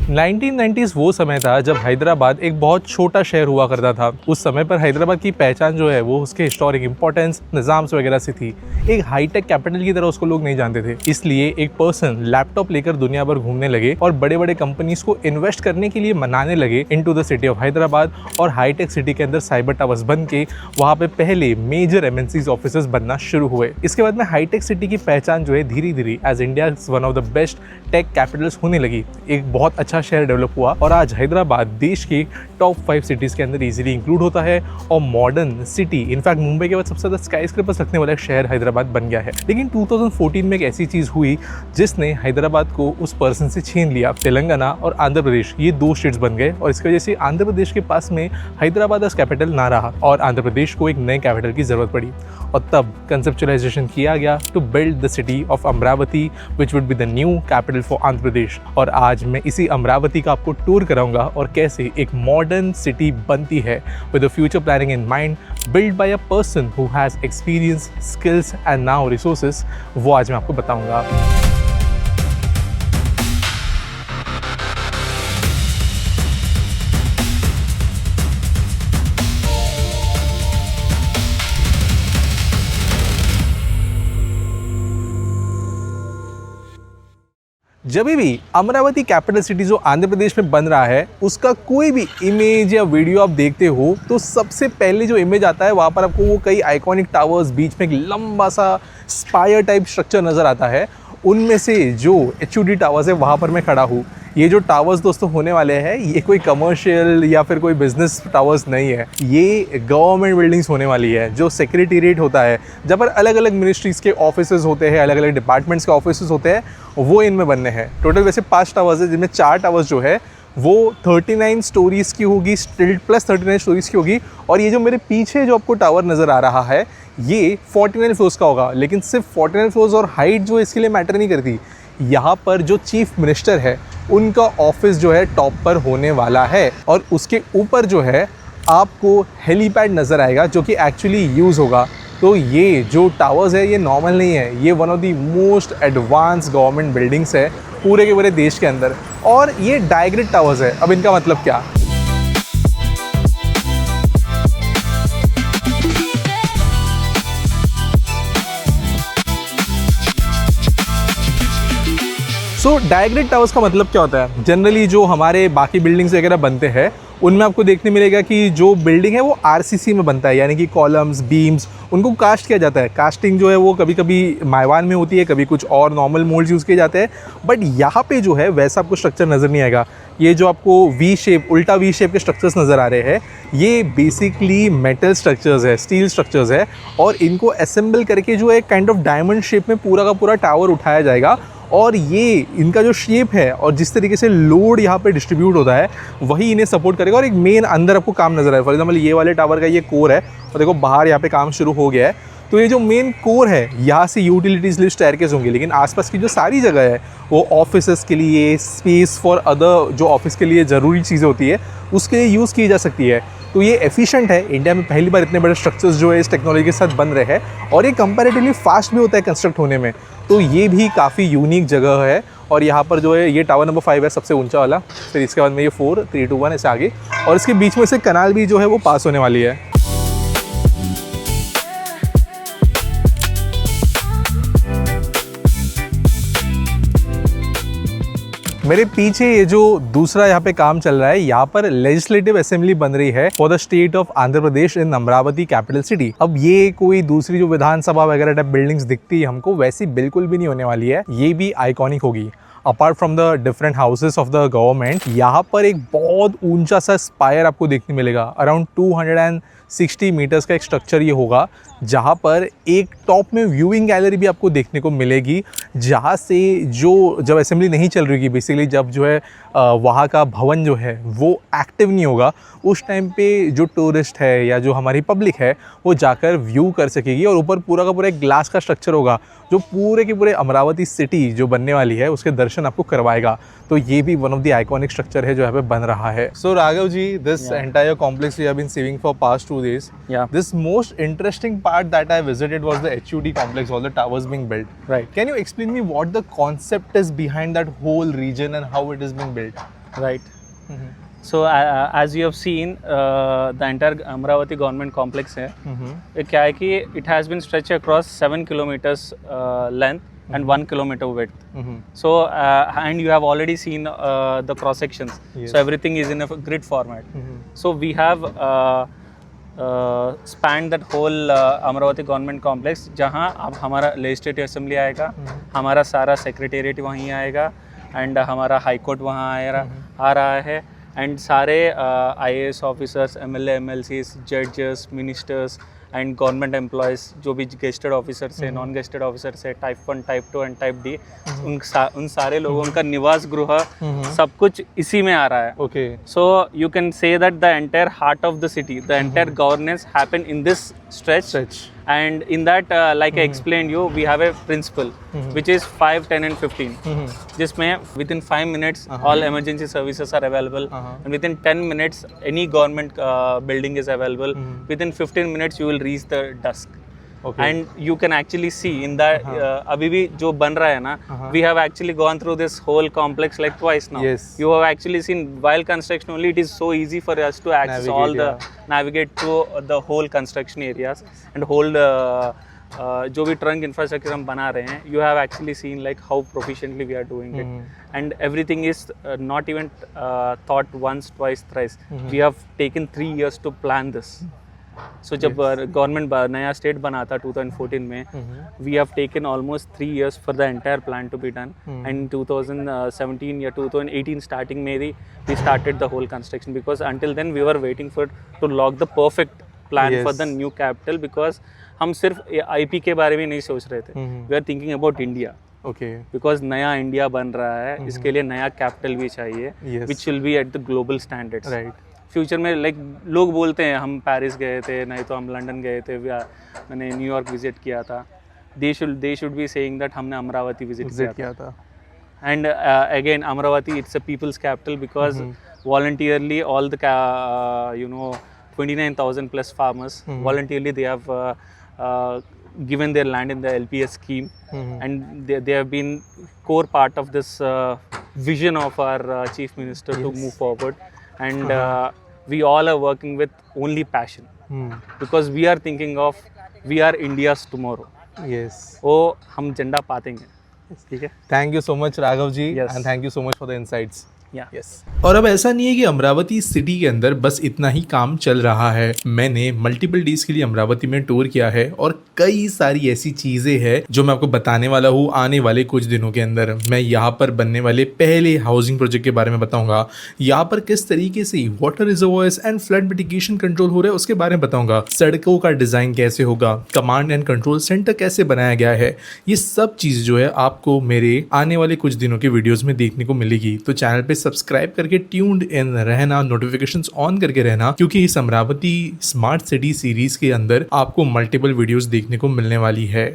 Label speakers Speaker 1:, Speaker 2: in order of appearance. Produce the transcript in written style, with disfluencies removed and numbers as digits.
Speaker 1: 1990s वो समय था जब हैदराबाद एक बहुत छोटा शहर हुआ करता था। उस समय पर हैदराबाद की पहचान जो है वो उसके हिस्टोरिक इंपॉर्टेंस, निज़ाम्स वगैरह से थी। एक हाईटेक कैपिटल की तरह उसको लोग नहीं जानते थे। इसलिए एक पर्सन लैपटॉप लेकर दुनिया भर घूमने लगे और बड़े बड़े कंपनीज को इन्वेस्ट करने के लिए मनाने लगे into the city of Hyderabad. और हाईटेक सिटी के अंदर साइबर टावर्स बन के वहाँ पे पहले मेजर एमएनसीज ऑफिसेस बनना शुरू हुए। इसके बाद में हाईटेक सिटी की पहचान जो है धीरे धीरे as India one of the best tech capitals होने लगी। एक बहुत अच्छा शहर डेवलप हुआ और आज हैदराबाद देश की टॉप 5 सिटीज़ के अंदर इजीली इंक्लूड होता है और मॉडर्न सिटी, इनफैक्ट मुंबई के बाद सबसे ज़्यादा स्काईस्क्रेपर्स रखने वाला एक शहर हैदराबाद बन गया है। लेकिन 2014 में एक ऐसी चीज़ हुई जिसने हैदराबाद को उस पर्सन से छीन लिया। तेलंगाना और आंध्र प्रदेश ये 2 स्टेट्स बन गए और इसकी वजह से आंध्र प्रदेश के पास में हैदराबाद एज कैपिटल ना रहा और आंध्र प्रदेश को एक नए कैपिटल की ज़रूरत पड़ी। और तब कंसेप्चुअलाइजेशन किया गया to build the city of Amaravati which would be the new capital for Andhra Pradesh. और आज मैं इसी अमरावती का आपको टूर कराऊंगा और कैसे एक मॉडर्न सिटी बनती है with the future planning in mind, build by a person who has experience, skills and now resources. वो आज मैं आपको बताऊंगा। जब भी अमरावती कैपिटल सिटी जो आंध्र प्रदेश में बन रहा है उसका कोई भी इमेज या वीडियो आप देखते हो तो सबसे पहले जो इमेज आता है वहाँ पर आपको वो कई आइकॉनिक टावर्स, बीच में एक लंबा सा स्पायर टाइप स्ट्रक्चर नज़र आता है। उनमें से जो HUD टावर्स है वहाँ पर मैं खड़ा हूँ। ये जो टावर्स दोस्तों होने वाले हैं ये कोई कमर्शियल या फिर कोई बिजनेस टावर्स नहीं है, ये गवर्नमेंट बिल्डिंग्स होने वाली है। जो सेक्रेटेरिएट होता है जहाँ पर अलग अलग मिनिस्ट्रीज़ के ऑफिसेज होते हैं, अलग अलग डिपार्टमेंट्स के ऑफिसेज होते हैं, वो इनमें बनने हैं। टोटल वैसे 5 टावर्स है जिनमें 4 टावर्स जो है वो 39 स्टोरीज़ की होगी, स्टिल्ट प्लस 39 स्टोरीज़ की होगी। और ये जो मेरे पीछे जो आपको टावर नज़र आ रहा है ये 49 फ्लोर्स का होगा। लेकिन सिर्फ 49 फ्लोर्स और हाइट जो इसके लिए मैटर नहीं करती। यहाँ पर जो चीफ मिनिस्टर है उनका ऑफिस जो है टॉप पर होने वाला है और उसके ऊपर जो है आपको हेलीपैड नज़र आएगा जो कि एक्चुअली यूज़ होगा। तो ये जो टावर्स है ये नॉर्मल नहीं है, ये one of the most advance government buildings है पूरे के पूरे देश के अंदर। और ये डायग्रिड टावर्स है। अब इनका मतलब क्या? डायग्रिड टावर्स का मतलब क्या होता है? जनरली जो हमारे बाकी बिल्डिंग्स वगैरह बनते हैं उनमें आपको देखने मिलेगा कि जो बिल्डिंग है वो RCC में बनता है, यानी कि कॉलम्स, बीम्स, उनको कास्ट किया जाता है। कास्टिंग जो है वो कभी कभी माइवान में होती है, कभी कुछ और नॉर्मल मोल्ड्स यूज़ किए जाते हैं। बट यहाँ पे जो है वैसा आपको स्ट्रक्चर नज़र नहीं आएगा। ये जो आपको वी शेप, उल्टा वी शेप के स्ट्रक्चर्स नज़र आ रहे हैं ये बेसिकली मेटल स्ट्रक्चर्स है, स्टील स्ट्रक्चर्स है और इनको असेंबल करके जो है काइंड ऑफ डायमंड शेप में पूरा का पूरा टावर उठाया जाएगा। और ये इनका जो शेप है और जिस तरीके से लोड यहाँ पे डिस्ट्रीब्यूट होता है वही इन्हें सपोर्ट करेगा। और एक मेन अंदर आपको काम नज़र आए, फॉर एग्जांपल ये वाले टावर का ये कोर है और देखो बाहर यहाँ पे काम शुरू हो गया है। तो ये जो मेन कोर है यहाँ से यूटिलिटीज़ लिफ्ट, स्टेयरकेस होंगे, लेकिन आसपास की जो सारी जगह है वो ऑफिसेस के लिए, स्पेस फॉर अदर जो ऑफिस के लिए ज़रूरी चीज़ें होती है उसके लिए यूज़ की जा सकती है। तो ये एफिशिएंट है। इंडिया में पहली बार इतने बड़े स्ट्रक्चर्स जो है इस टेक्नोलॉजी के साथ बन रहे हैं और ये कंपैरेटिवली फास्ट भी होता है कंस्ट्रक्ट होने में। तो ये भी काफ़ी यूनिक जगह है। और यहाँ पर जो है ये टावर नंबर 5 है सबसे ऊंचा वाला, फिर इसके बाद में ये 4, 3, 2, 1 ऐसे आगे, और इसके बीच में से कनाल भी जो है वो पास होने वाली है। मेरे पीछे ये जो दूसरा यहाँ पे काम चल रहा है, यहाँ पर लेजिस्लेटिव असेंबली बन रही है for the state of Andhra Pradesh in Amravati capital city. अब ये कोई दूसरी जो विधानसभा वगैरह टाइप बिल्डिंग्स दिखती है हमको वैसी बिल्कुल भी नहीं होने वाली है। ये भी आइकॉनिक होगी। Apart from the different houses of the government, यहाँ पर एक बहुत ऊंचा सा स्पायर आपको देखने मिलेगा। अराउंड 260 मीटर्स का एक स्ट्रक्चर ये होगा जहाँ पर एक टॉप में व्यूइंग गैलरी भी आपको देखने को मिलेगी, जहाँ से जो जब असेंबली नहीं चल रही, बेसिकली जब जो है वहाँ का भवन जो है वो एक्टिव नहीं होगा, उस टाइम पे जो टूरिस्ट है या जो हमारी पब्लिक है वो जाकर व्यू कर सकेगी। और ऊपर पूरा का पूरा एक ग्लास का स्ट्रक्चर होगा जो पूरे के पूरे अमरावती सिटी जो बनने वाली है उसके दर्शन आपको करवाएगा। तो ये भी one of the iconic structure है जो यहाँ पे बन रहा है। So Raghav ji, this entire complex we have been seeing for past 2 days. This most interesting part that I visited was the HUD complex, all the towers being built. Right. Can you explain me what the concept is behind that whole region and how it is being built?
Speaker 2: Right. So as you have seen, the entire Amravati government complex है, ये क्या है कि it has been stretched across 7 kilometers length and 1 kilometer width. So and you have already seen the cross sections.
Speaker 1: Yes.
Speaker 2: So everything is in a grid format. So we have spanned that whole Amravati government complex, जहाँ अब हमारा legislative assembly आएगा, हमारा सारा secretariat वहीं आएगा, and हमारा high court वहाँ आ रहा है, एंड सारे IAS ऑफिसर्स, MLA MLCs, जजेस, मिनिस्टर्स एंड गवर्नमेंट एम्प्लॉयज़ जो भी गेस्टेड ऑफिसर्स है, नॉन गेस्टेड ऑफिसर्स है, type 1, type 2 and type D, उन सारे लोगों का निवास गृह सब कुछ इसी में आ रहा है.
Speaker 1: Okay.
Speaker 2: So you can say that the entire heart of the city, the entire governance happen in this stretch. And in that, like I explained you, we have a principle which is 5, 10 and 15. जिसमें within 5 minutes all emergency services are available, and within 10 minutes any government building is available. Within 15 minutes you will reach the dusk.
Speaker 1: Okay.
Speaker 2: And you can actually see in that अभी भी जो बन रहा है ना, we have actually gone through this whole complex like twice now.
Speaker 1: Yes.
Speaker 2: You have actually seen while construction only, it is so easy for us to access navigate through the whole construction areas and whole जो भी trunk infrastructure हम बना रहे हैं, you have actually seen like how proficiently we are doing it, and everything is not even thought once, twice, thrice. We have taken 3 years to plan this. So जब government नया state बना था 2014 में, we have taken almost 3 years for the entire plan to be done, and 2017 या 2018 starting में ही we started the whole construction, because until then we were waiting for to log the perfect plan for the new capital, because हम सिर्फ IP के बारे में नहीं सोच रहे थे, we are thinking about India.
Speaker 1: Okay.
Speaker 2: Because नया इंडिया बन रहा है, इसके लिए नया कैपिटल भी चाहिए, which will be at the global standards.
Speaker 1: Right.
Speaker 2: Future में लाइक लोग बोलते हैं हम पेरिस गए थे, नहीं तो हम लंदन गए थे, मैंने न्यूयॉर्क विजिट किया था. They should be saying that हमने अमरावती विजिट किया था. And again Amravati it's a people's capital, because voluntarily all the 29,000 plus farmers voluntarily they have given their land in the LPS scheme, and they have been core part of this vision of our chief minister to move forward. And we all are working with only passion, because we are thinking of we are India's tomorrow.
Speaker 1: Yes.
Speaker 2: वो हम झंडा पातेंगे. ठीक है.
Speaker 1: Thank you so much Raghav ji.
Speaker 2: Yes.
Speaker 1: And thank you so much for the insights.
Speaker 2: Yes.
Speaker 1: और अब ऐसा नहीं है कि अमरावती सिटी के अंदर बस इतना ही काम चल रहा है. मैंने मल्टीपल डेज के लिए अमरावती में टूर किया है, और कई सारी ऐसी चीजें हैं जो मैं आपको बताने वाला हूँ आने वाले कुछ दिनों के अंदर. मैं यहाँ पर बनने वाले पहले हाउसिंग प्रोजेक्ट के बारे में बताऊंगा. यहाँ पर किस तरीके से water reservoirs and flood mitigation control हो रहा है उसके बारे में बताऊंगा. सड़कों का डिजाइन कैसे होगा, कमांड एंड कंट्रोल सेंटर कैसे बनाया गया है, ये सब चीज जो है आपको मेरे आने वाले कुछ दिनों के वीडियोज में देखने को मिलेगी. तो चैनल पे सब्सक्राइब करके ट्यून्ड इन रहना, नोटिफिकेशंस ऑन करके रहना, क्योंकि इस अमरावती स्मार्ट सिटी सीरीज के अंदर आपको मल्टीपल वीडियोस देखने को मिलने वाली है.